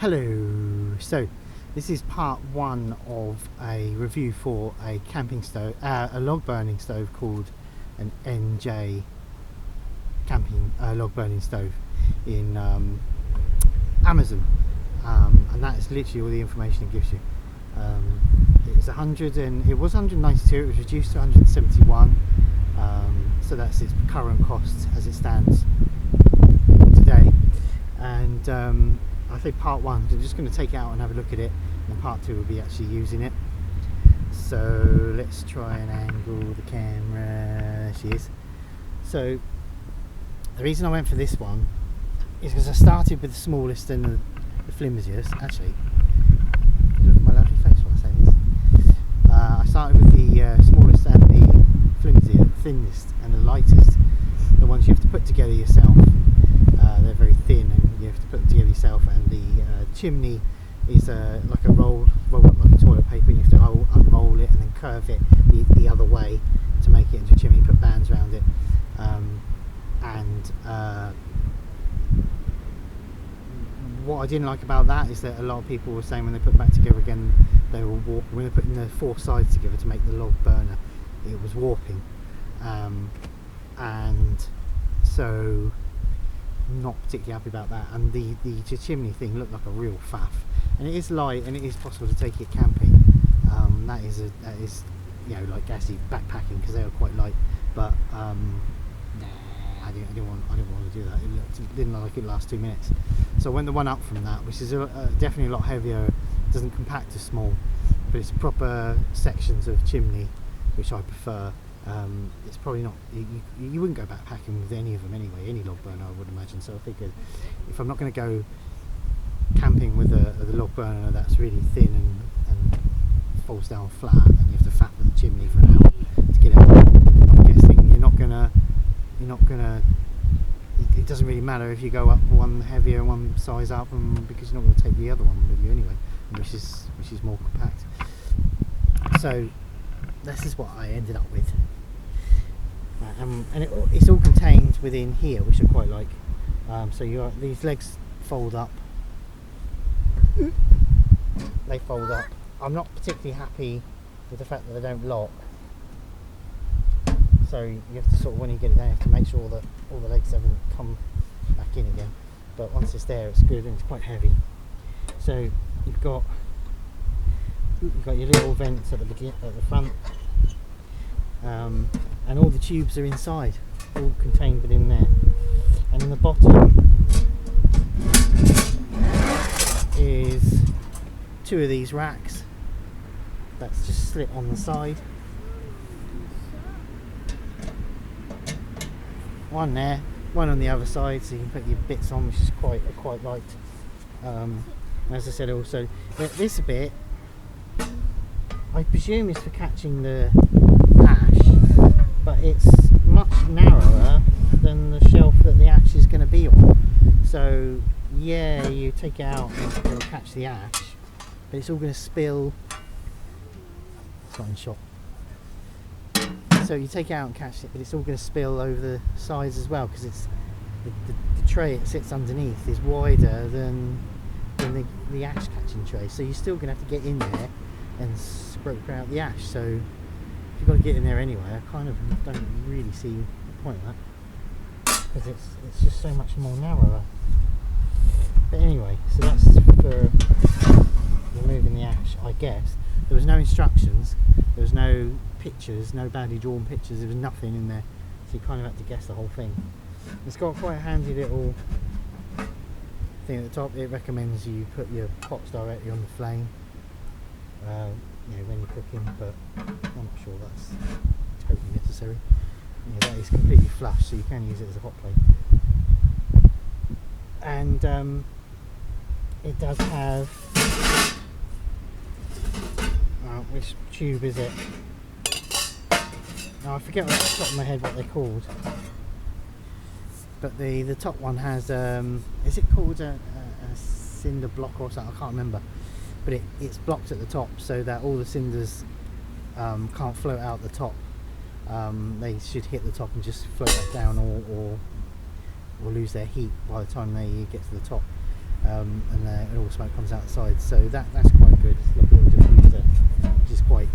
Hello. So this is part one of a review for a camping stove, a log burning stove called an NJ camping log burning stove in Amazon, and that is literally all the information it gives you. It's 100 and it was 192. It was reduced to 171. So that's its current cost as it stands today. And I think part one, I'm just going to take it out and have a look at it, and then part two will be actually using it. So let's try and angle the camera. There she is. So the reason I went for this one is because I started with the smallest and the flimsiest. Actually, look at my lovely face while I say this. I started with the smallest and the flimsiest, thinnest and the lightest. The ones you have to put together yourself. They're very thin and you have to put them together yourself, and the chimney is like a rolled up like a toilet paper, and you have to unroll it and then curve it the other way to make it into a chimney. Put bands around it, what I didn't like about that is that a lot of people were saying when they put it back together again, they were warping. When they're putting the four sides together to make the log burner, it was warping, and so not particularly happy about that. And the chimney thing looked like a real faff, and it is light and it is possible to take it camping. That is you know, like actually backpacking, because they are quite light, but nah, I didn't want to do that. It didn't look like it last 2 minutes, so I went the one up from that, which is definitely a lot heavier. It doesn't compact as small, but it's proper sections of chimney, which I prefer. It's probably not, you wouldn't go backpacking with any of them anyway, any log burner I would imagine. So I figured if I'm not going to go camping with the log burner that's really thin and falls down flat, and you have to fatten the chimney for an hour to get it up, I'm guessing you're not gonna it doesn't really matter if you go up one heavier, one size up, because you're not going to take the other one with you anyway, which is more compact. So this is what I ended up with. And it's all contained within here, which I quite like. So these legs fold up. They fold up. I'm not particularly happy with the fact that they don't lock. So you have to sort of, when you get it down, you have to make sure that all the legs haven't come back in again. But once it's there, it's good, and it's quite heavy. So you've got your little vents at the front. And all the tubes are inside, all contained within there. And in the bottom is two of these racks that's just slit on the side. One there, one on the other side, so you can put your bits on, which is quite light. As I said, also this bit, I presume, is for catching the ash, but it's much narrower than the shelf that the ash is going to be on. So yeah, you take it out and it'll catch the ash, but it's all going to spill. It's not in shot. So you take it out and catch it, but it's all going to spill over the sides as well, because it's the tray it sits underneath is wider than the ash catching tray. So you're still going to have to get in there and scrape out the ash. So if you've got to get in there anyway, I kind of don't really see the point of that, because it's just so much more narrower. But anyway, so that's for removing the ash, I guess. There was no instructions, there was no pictures, no badly drawn pictures, there was nothing in there, so you kind of had to guess the whole thing. It's got quite a handy little thing at the top. It recommends you put your pots directly on the flame, you know, when you're cooking, but I'm not sure that's totally necessary. Yeah, that is completely flush, so you can use it as a hot plate. And it does have, which tube is it? Now I forget off the top of my head what they're called, but the top one has, is it called a cinder block or something? I can't remember, but it's blocked at the top so that all the cinders can't float out the top. They should hit the top and just float back down, or lose their heat by the time they get to the top. and all the smoke comes outside. So that's quite good. It's like a little diffuser, which is quite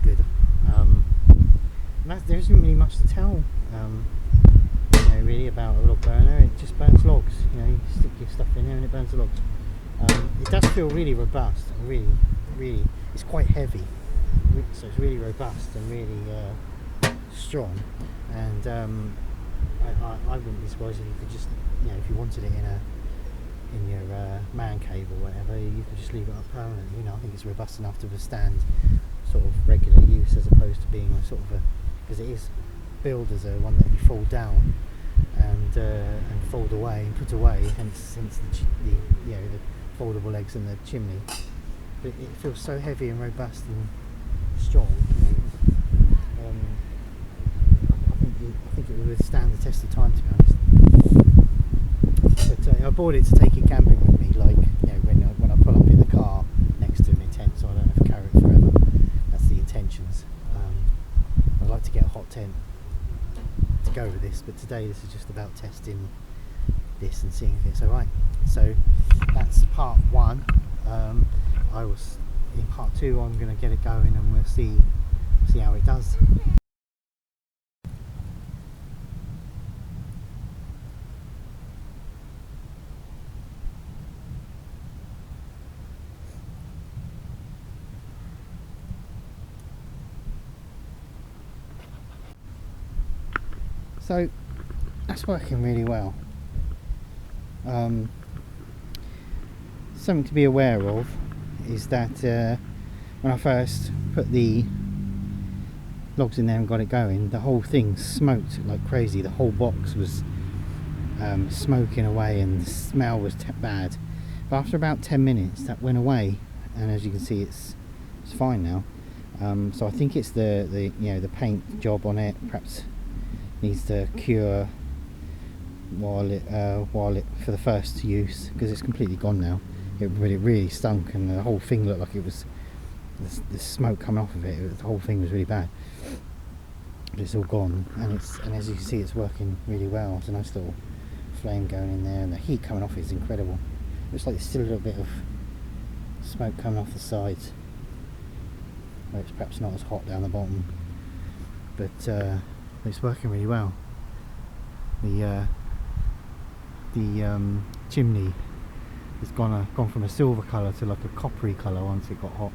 good. There isn't really much to tell, really about a log burner. It just burns logs. You stick your stuff in there and it burns the logs. It does feel really robust. Really, it's quite heavy, so it's really robust and really strong. And I wouldn't be surprised if you could just, if you wanted it in your man cave or whatever, you could just leave it up permanently. I think it's robust enough to withstand sort of regular use, as opposed to being a sort of because it is billed as a one that you fold down and fold away and put away, hence the foldable legs and the chimney. But it feels so heavy and robust and strong. I think it will withstand the test of time, to be honest. But I bought it to take it camping with me, like when I pull up in the car next to my tent, so I don't have to carry it forever. That's the intentions. I'd like to get a hot tent to go with this, but today this is just about testing this and seeing if it's alright. So that's part one. In part two I'm going to get it going and we'll see how it does. So that's working really well. Something to be aware of is that when I first put the logs in there and got it going, the whole thing smoked like crazy. The whole box was smoking away and the smell was bad. But after about 10 minutes that went away, and as you can see it's fine now. So I think it's the paint job on it perhaps needs to cure while it for the first use, because it's completely gone now. It really stunk, and the whole thing looked like it was the smoke coming off of it. The whole thing was really bad, but it's all gone, and as you can see, it's working really well. There's a nice little flame going in there, and the heat coming off it is incredible. Looks like there's still a little bit of smoke coming off the sides, where it's perhaps not as hot down the bottom, but it's working really well. The chimney has gone from a silver colour to like a coppery colour once it got hot,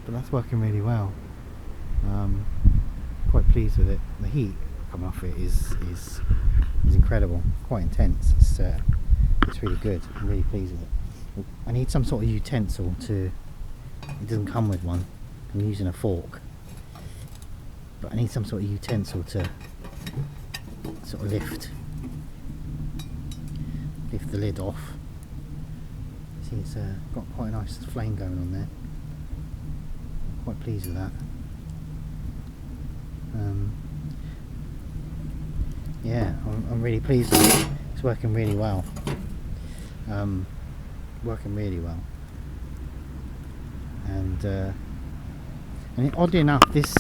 but that's working really well. Quite pleased with it. The heat coming off it is incredible, quite intense. It's really good. I'm really pleased with it. I need some sort of utensil to. It doesn't come with one. I'm using a fork, but I need some sort of utensil to sort of lift the lid off. See, it's got quite a nice flame going on there. Quite pleased with that. Yeah, I'm really pleased with it. It's working really well. Working really well. And oddly enough, this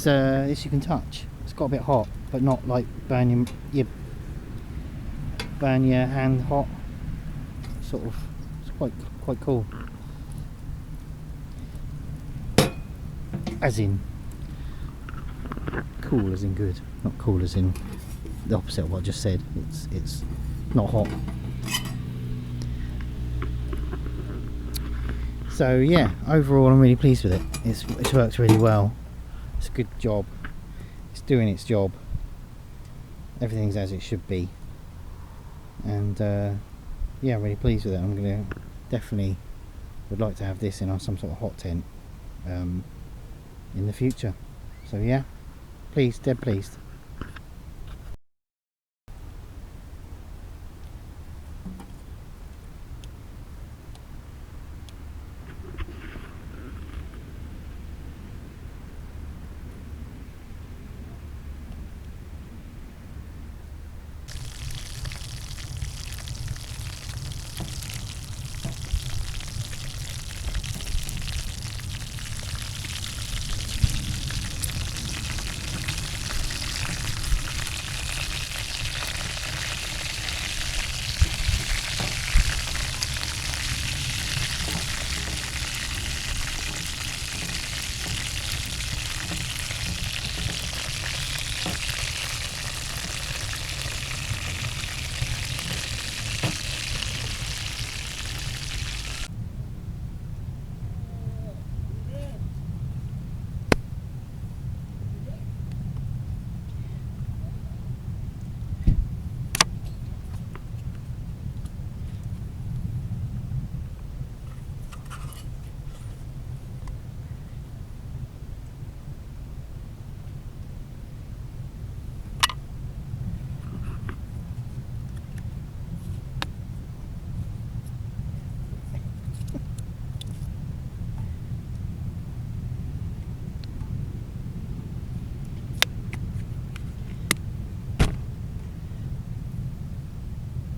you can touch. It's got a bit hot, but not like burn your hand hot. Sort of, it's quite cool. As in cool, as in good, not cool as in the opposite of what I just said. It's not hot. So yeah, overall I'm really pleased with it. It's worked really well. It's a good job. It's doing its job. Everything's as it should be. And yeah, I'm really pleased with it. I'm gonna definitely would like to have this in some sort of hot tent in the future. So yeah, pleased, dead pleased.